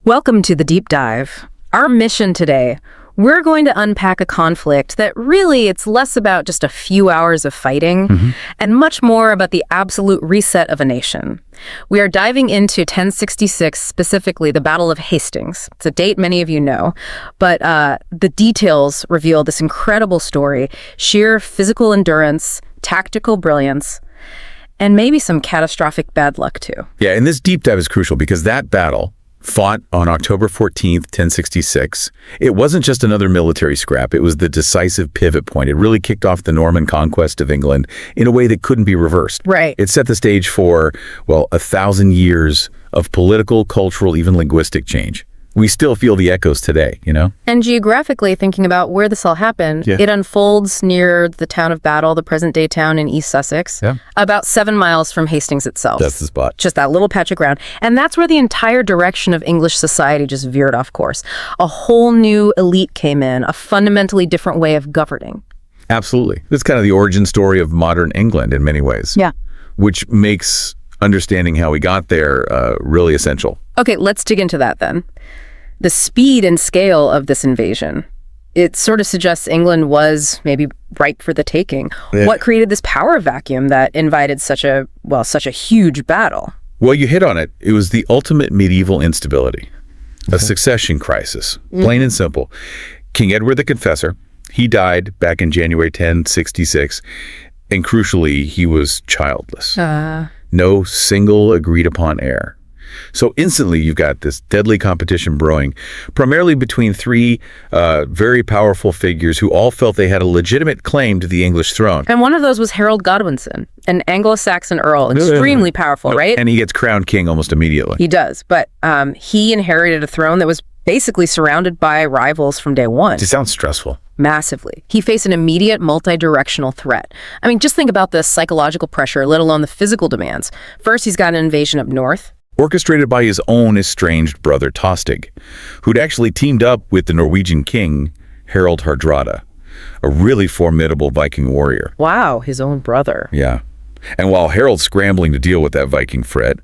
Welcome to the Deep Dive. Our mission today, we're going to unpack a conflict that really it's less about just a few hours of fighting and much more about the absolute reset of a nation. We are diving into 1066, specifically the Battle of Hastings. It's a date many of you know, but the details reveal this incredible story, sheer physical endurance, tactical brilliance, and maybe some catastrophic bad luck too. Yeah, and this deep dive is crucial because that battle, fought on October 14th, 1066. It wasn't just another military scrap. It was the decisive pivot point. It really kicked off the Norman Conquest of England in a way that couldn't be reversed. Right. It set the stage for, well, 1,000 years of political, cultural, even linguistic change. We still feel the echoes today, you know? And geographically, thinking about where this all happened, it unfolds near the town of Battle, the present-day town in East Sussex, about 7 miles from Hastings itself. That's the spot. Just that little patch of ground. And that's where the entire direction of English society just veered off course. A whole new elite came in, a fundamentally different way of governing. Absolutely. That's kind of the origin story of modern England in many ways. Yeah. Which makes understanding how we got there really essential. Okay, let's dig into that then. The speed and scale of this invasion, it sort of suggests England was maybe ripe for the taking. Yeah. What created this power vacuum that invited such a huge battle? Well, you hit on it. It was the ultimate medieval instability, a succession crisis, plain and simple. King Edward the Confessor, he died back in January 1066, and crucially, he was childless. No single agreed-upon heir. So instantly, you've got this deadly competition brewing, primarily between three very powerful figures who all felt they had a legitimate claim to the English throne. And one of those was Harold Godwinson, an Anglo-Saxon earl, extremely powerful, right? And he gets crowned king almost immediately. He does, but he inherited a throne that was basically surrounded by rivals from day one. It sounds stressful. Massively. He faced an immediate multi-directional threat. I mean, just think about the psychological pressure, let alone the physical demands. First, he's got an invasion up north, orchestrated by his own estranged brother Tostig, who'd actually teamed up with the Norwegian king, Harold Hardrada, a really formidable Viking warrior. Wow, his own brother. Yeah. And while Harold's scrambling to deal with that Viking threat,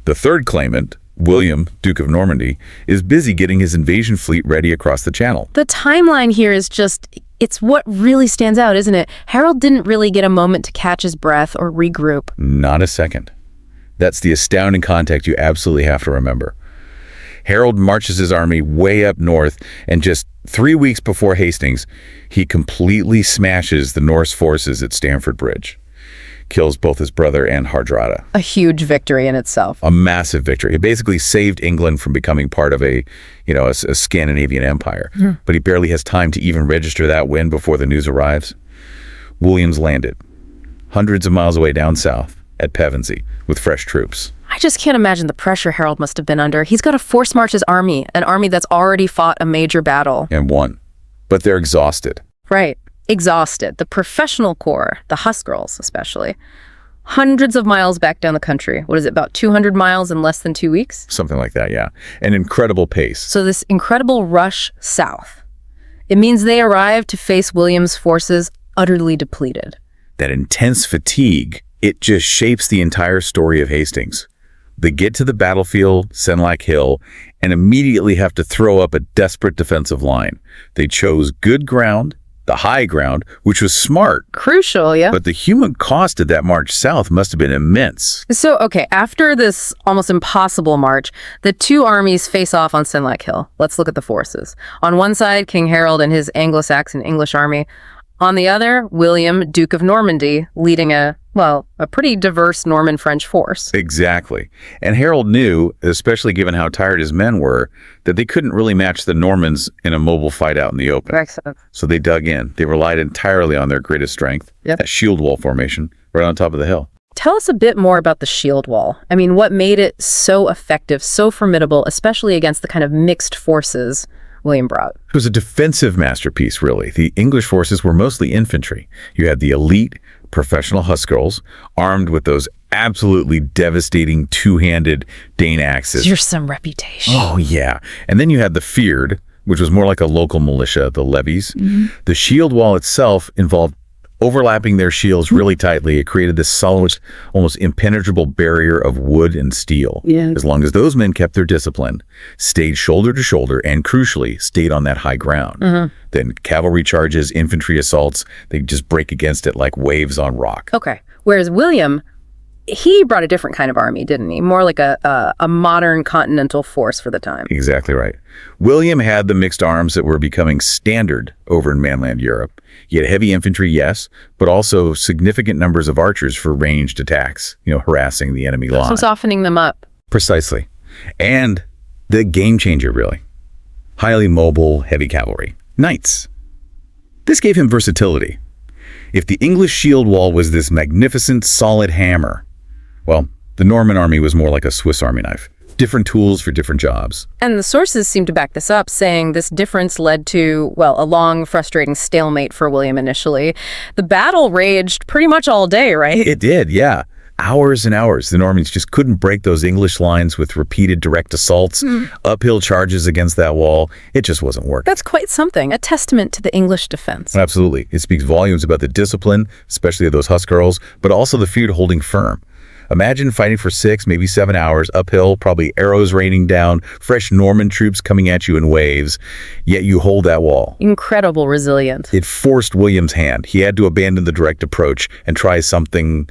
the third claimant, William, Duke of Normandy, is busy getting his invasion fleet ready across the channel. The timeline here is it's what really stands out, isn't it? Harold didn't really get a moment to catch his breath or regroup. Not a second. That's the astounding context you absolutely have to remember. Harold marches his army way up north, and just 3 weeks before Hastings, he completely smashes the Norse forces at Stamford Bridge. Kills both his brother and Hardrada. A huge victory in itself. A massive victory. It basically saved England from becoming part of a Scandinavian empire. But he barely has time to even register that win before the news arrives. William's landed, hundreds of miles away down south, at Pevensey, with fresh troops. I just can't imagine the pressure Harold must have been under. He's got to force march his army, an army that's already fought a major battle. And won. But they're exhausted. Right. Exhausted. The professional corps, the Housecarls especially, hundreds of miles back down the country. What is it, about 200 miles in less than 2 weeks? Something like that, yeah. An incredible pace. So this incredible rush south, it means they arrive to face William's forces utterly depleted. That intense fatigue, it just shapes the entire story of Hastings. They get to the battlefield, Senlac Hill, and immediately have to throw up a desperate defensive line. They chose good ground, the high ground, which was smart. Crucial, yeah. But the human cost of that march south must have been immense. So, okay, after this almost impossible march, the two armies face off on Senlac Hill. Let's look at the forces. On one side, King Harold and his Anglo-Saxon English army. On the other, William, Duke of Normandy, leading a pretty diverse Norman-French force. Exactly. And Harold knew, especially given how tired his men were, that they couldn't really match the Normans in a mobile fight out in the open. Excellent. So they dug in. They relied entirely on their greatest strength, that shield wall formation right on top of the hill. Tell us a bit more about the shield wall. I mean, what made it so effective, so formidable, especially against the kind of mixed forces William brought? It was a defensive masterpiece, really. The English forces were mostly infantry. You had the elite professional Housecarls armed with those absolutely devastating two-handed Dane axes. You're some reputation. Oh, yeah. And then you had the feared, which was more like a local militia, the levies. The shield wall itself involved Overlapping their shields really tightly, it created this solid, almost impenetrable barrier of wood and steel. Yeah. As long as those men kept their discipline, stayed shoulder to shoulder, and crucially, stayed on that high ground. Then cavalry charges, infantry assaults, they just break against it like waves on rock. Okay. Whereas William, he brought a different kind of army, didn't he? More like a modern continental force for the time. Exactly right. William had the mixed arms that were becoming standard over in mainland Europe. He had heavy infantry, yes, but also significant numbers of archers for ranged attacks, harassing the enemy line. So softening them up. Precisely. And the game changer, really. Highly mobile, heavy cavalry. Knights. This gave him versatility. If the English shield wall was this magnificent, solid hammer, well, the Norman army was more like a Swiss army knife. Different tools for different jobs. And the sources seem to back this up, saying this difference led to, well, a long, frustrating stalemate for William initially. The battle raged pretty much all day, right? It did, yeah. Hours and hours. The Normans just couldn't break those English lines with repeated direct assaults, uphill charges against that wall. It just wasn't working. That's quite something, a testament to the English defense. Absolutely. It speaks volumes about the discipline, especially of those Housecarls, but also the feud holding firm. Imagine fighting for 6, maybe 7 hours, uphill, probably arrows raining down, fresh Norman troops coming at you in waves, yet you hold that wall. Incredible resilience. It forced William's hand. He had to abandon the direct approach and try something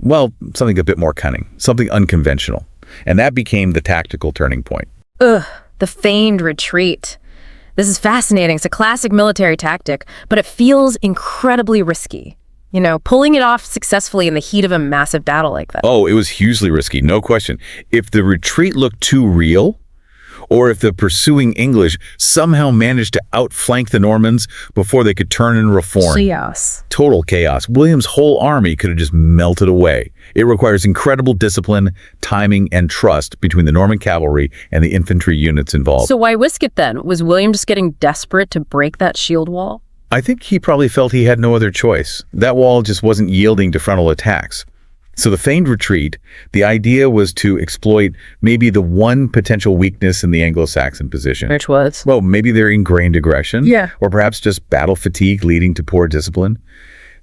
a bit more cunning, something unconventional. And that became the tactical turning point. The feigned retreat. This is fascinating. It's a classic military tactic, but it feels incredibly risky. Pulling it off successfully in the heat of a massive battle like that. Oh, it was hugely risky, no question. If the retreat looked too real, or if the pursuing English somehow managed to outflank the Normans before they could turn and reform. Chaos. Total chaos. William's whole army could have just melted away. It requires incredible discipline, timing, and trust between the Norman cavalry and the infantry units involved. So why risk it then? Was William just getting desperate to break that shield wall? I think he probably felt he had no other choice. That wall just wasn't yielding to frontal attacks. So the feigned retreat, the idea was to exploit maybe the one potential weakness in the Anglo-Saxon position. Which was? Well, maybe their ingrained aggression. Yeah. Or perhaps just battle fatigue leading to poor discipline.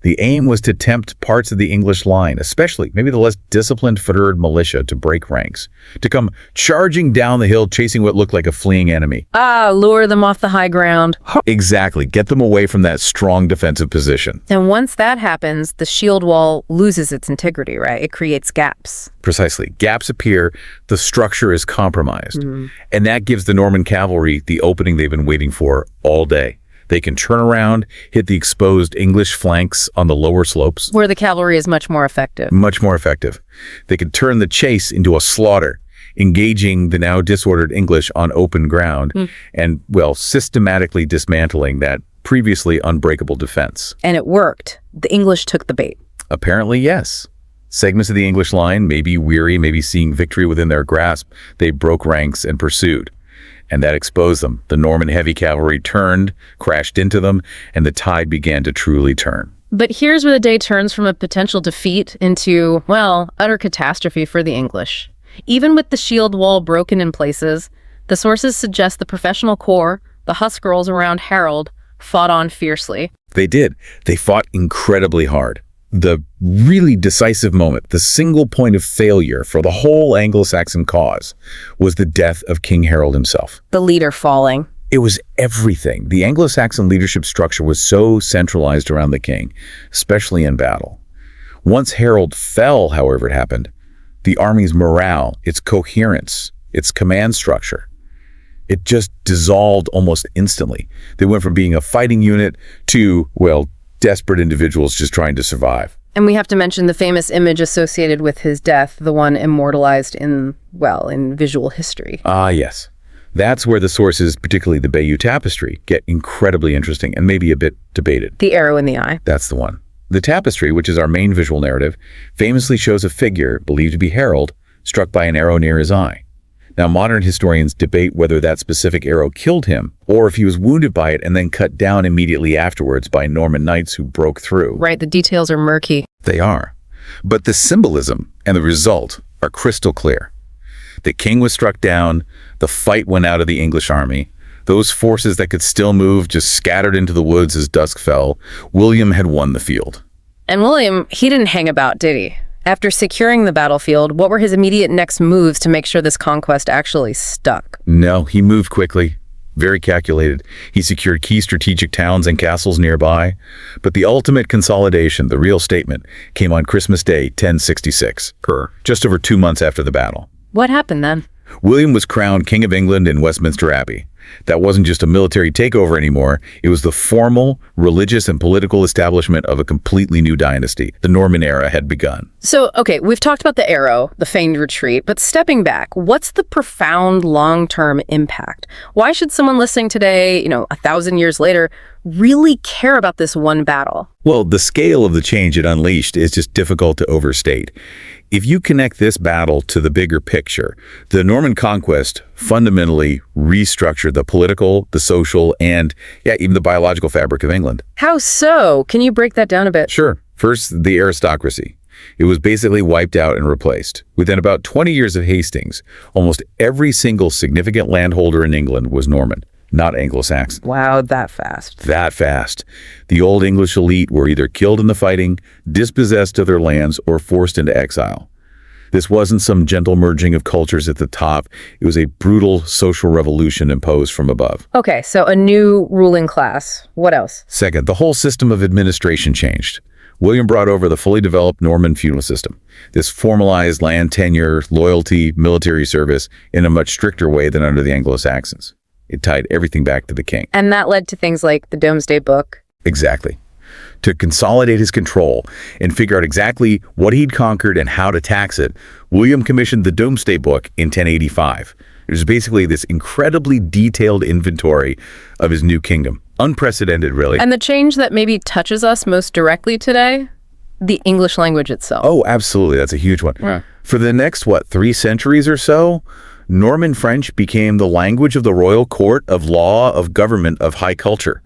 The aim was to tempt parts of the English line, especially maybe the less disciplined fettered militia, to break ranks, to come charging down the hill chasing what looked like a fleeing enemy. Lure them off the high ground. Exactly. Get them away from that strong defensive position. And once that happens, the shield wall loses its integrity, right? It creates gaps. Precisely. Gaps appear, the structure is compromised. And that gives the Norman cavalry the opening they've been waiting for all day. They can turn around, hit the exposed English flanks on the lower slopes. Where the cavalry is much more effective. Much more effective. They can turn the chase into a slaughter, engaging the now disordered English on open ground and, systematically dismantling that previously unbreakable defense. And it worked. The English took the bait. Apparently, yes. Segments of the English line, maybe weary, maybe seeing victory within their grasp, they broke ranks and pursued. And that exposed them. The Norman heavy cavalry turned, crashed into them, and the tide began to truly turn. But here's where the day turns from a potential defeat into, utter catastrophe for the English. Even with the shield wall broken in places, the sources suggest the professional corps, the Housecarls around Harold, fought on fiercely. They did. They fought incredibly hard. The really decisive moment, the single point of failure for the whole Anglo-Saxon cause, was the death of King Harold himself. The leader falling. It was everything. The Anglo-Saxon leadership structure was so centralized around the king, especially in battle. Once Harold fell, however it happened, the army's morale, its coherence, its command structure, it just dissolved almost instantly. They went from being a fighting unit to, desperate individuals just trying to survive. And we have to mention the famous image associated with his death, the one immortalized in visual history. Yes. That's where the sources, particularly the Bayeux Tapestry, get incredibly interesting and maybe a bit debated. The arrow in the eye. That's the one. The tapestry, which is our main visual narrative, famously shows a figure, believed to be Harold, struck by an arrow near his eye. Now, modern historians debate whether that specific arrow killed him, or if he was wounded by it and then cut down immediately afterwards by Norman knights who broke through. Right, the details are murky. They are. But the symbolism and the result are crystal clear. The king was struck down, the fight went out of the English army, Those forces that could still move just scattered into the woods as dusk fell. William had won the field. And William, he didn't hang about, did he? After securing the battlefield, what were his immediate next moves to make sure this conquest actually stuck? No, he moved quickly, very calculated. He secured key strategic towns and castles nearby. But the ultimate consolidation, the real statement, came on Christmas Day, 1066, just over 2 months after the battle. What happened then? William was crowned King of England in Westminster Abbey. That wasn't just a military takeover anymore. It was the formal, religious, and political establishment of a completely new dynasty. The Norman era had begun. So, okay, we've talked about the arrow, the feigned retreat, but stepping back, what's the profound long-term impact? Why should someone listening today, 1,000 years later, really care about this one battle? Well, the scale of the change it unleashed is just difficult to overstate. If you connect this battle to the bigger picture, the Norman Conquest fundamentally restructured the political, the social, and, even the biological fabric of England. How so? Can you break that down a bit? Sure. First, the aristocracy. It was basically wiped out and replaced. Within about 20 years of Hastings, almost every single significant landholder in England was Norman, not Anglo-Saxon. Wow, that fast. That fast. The old English elite were either killed in the fighting, dispossessed of their lands, or forced into exile. This wasn't some gentle merging of cultures at the top. It was a brutal social revolution imposed from above. Okay, so a new ruling class. What else? Second, the whole system of administration changed. William brought over the fully developed Norman feudal system. This formalized land tenure, loyalty, military service in a much stricter way than under the Anglo-Saxons. It tied everything back to the king. And that led to things like the Domesday Book. Exactly. To consolidate his control and figure out exactly what he'd conquered and how to tax it, William commissioned the Domesday Book in 1085. It was basically this incredibly detailed inventory of his new kingdom. Unprecedented, really. And the change that maybe touches us most directly today? The English language itself. Oh, absolutely. That's a huge one. Yeah. For the next, 3 centuries or so, Norman French became the language of the royal court, of law, of government, of high culture.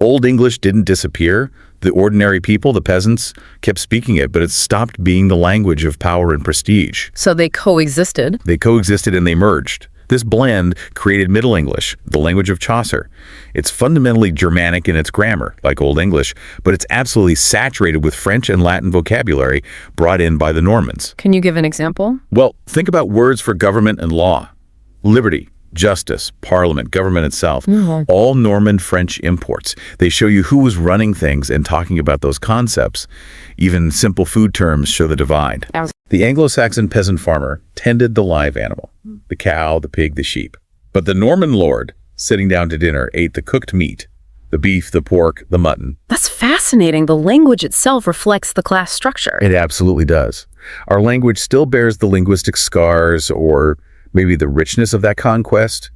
Old English didn't disappear. The ordinary people, the peasants, kept speaking it, but it stopped being the language of power and prestige. So they coexisted? They coexisted and they merged. This blend created Middle English, the language of Chaucer. It's fundamentally Germanic in its grammar, like Old English, but it's absolutely saturated with French and Latin vocabulary brought in by the Normans. Can you give an example? Well, think about words for government and law. Liberty, justice, parliament, government itself, all Norman French imports. They show you who was running things and talking about those concepts. Even simple food terms show the divide. The Anglo-Saxon peasant farmer tended the live animal, the cow, the pig, the sheep. But the Norman lord, sitting down to dinner, ate the cooked meat, the beef, the pork, the mutton. That's fascinating. The language itself reflects the class structure. It absolutely does. Our language still bears the linguistic scars, or maybe the richness of that conquest.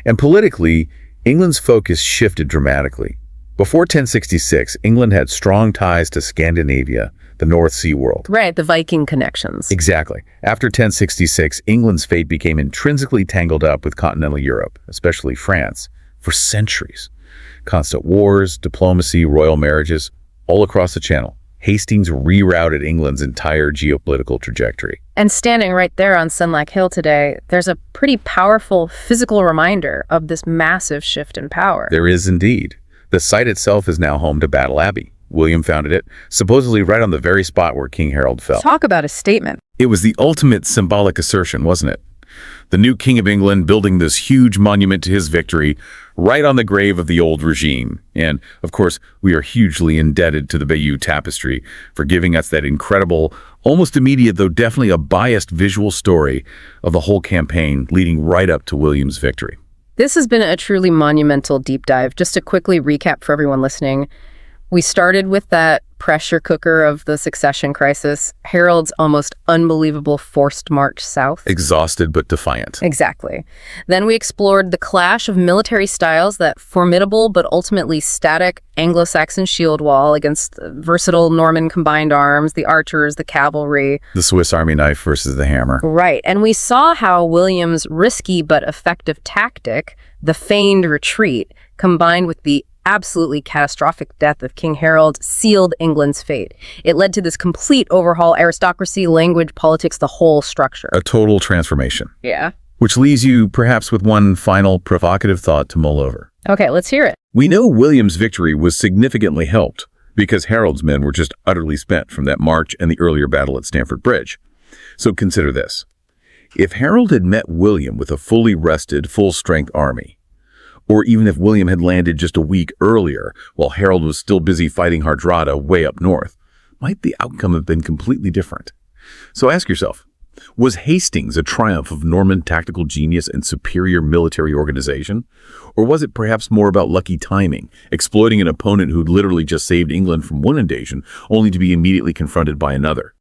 And politically, England's focus shifted dramatically. Before 1066, England had strong ties to Scandinavia, the North Sea world. Right, the Viking connections. Exactly. After 1066, England's fate became intrinsically tangled up with continental Europe, especially France, for centuries. Constant wars, diplomacy, royal marriages, all across the Channel. Hastings rerouted England's entire geopolitical trajectory. And standing right there on Senlac Hill today, there's a pretty powerful physical reminder of this massive shift in power. There is indeed. The site itself is now home to Battle Abbey. William founded it, supposedly right on the very spot where King Harold fell. Talk about a statement. It was the ultimate symbolic assertion, wasn't it? The new King of England building this huge monument to his victory right on the grave of the old regime. And, of course, we are hugely indebted to the Bayeux Tapestry for giving us that incredible, almost immediate, though definitely a biased visual story of the whole campaign leading right up to William's victory. This has been a truly monumental deep dive. Just to quickly recap for everyone listening, we started with that pressure cooker of the succession crisis, Harold's almost unbelievable forced march south. Exhausted but defiant. Exactly. Then we explored the clash of military styles, that formidable but ultimately static Anglo-Saxon shield wall against the versatile Norman combined arms, the archers, the cavalry. The Swiss Army knife versus the hammer. Right. And we saw how William's risky but effective tactic, the feigned retreat, combined with the absolutely catastrophic death of King Harold, sealed England's fate. It led to this complete overhaul: aristocracy, language, politics, the whole structure. A total transformation. Yeah. Which leaves you perhaps with one final provocative thought to mull over. Okay, let's hear it. We know William's victory was significantly helped because Harold's men were just utterly spent from that march and the earlier battle at Stamford Bridge. So consider this. If Harold had met William with a fully rested, full-strength army, or even if William had landed just a week earlier while Harold was still busy fighting Hardrada way up north, might the outcome have been completely different? So ask yourself, was Hastings a triumph of Norman tactical genius and superior military organization? Or was it perhaps more about lucky timing, exploiting an opponent who'd literally just saved England from one invasion, only to be immediately confronted by another?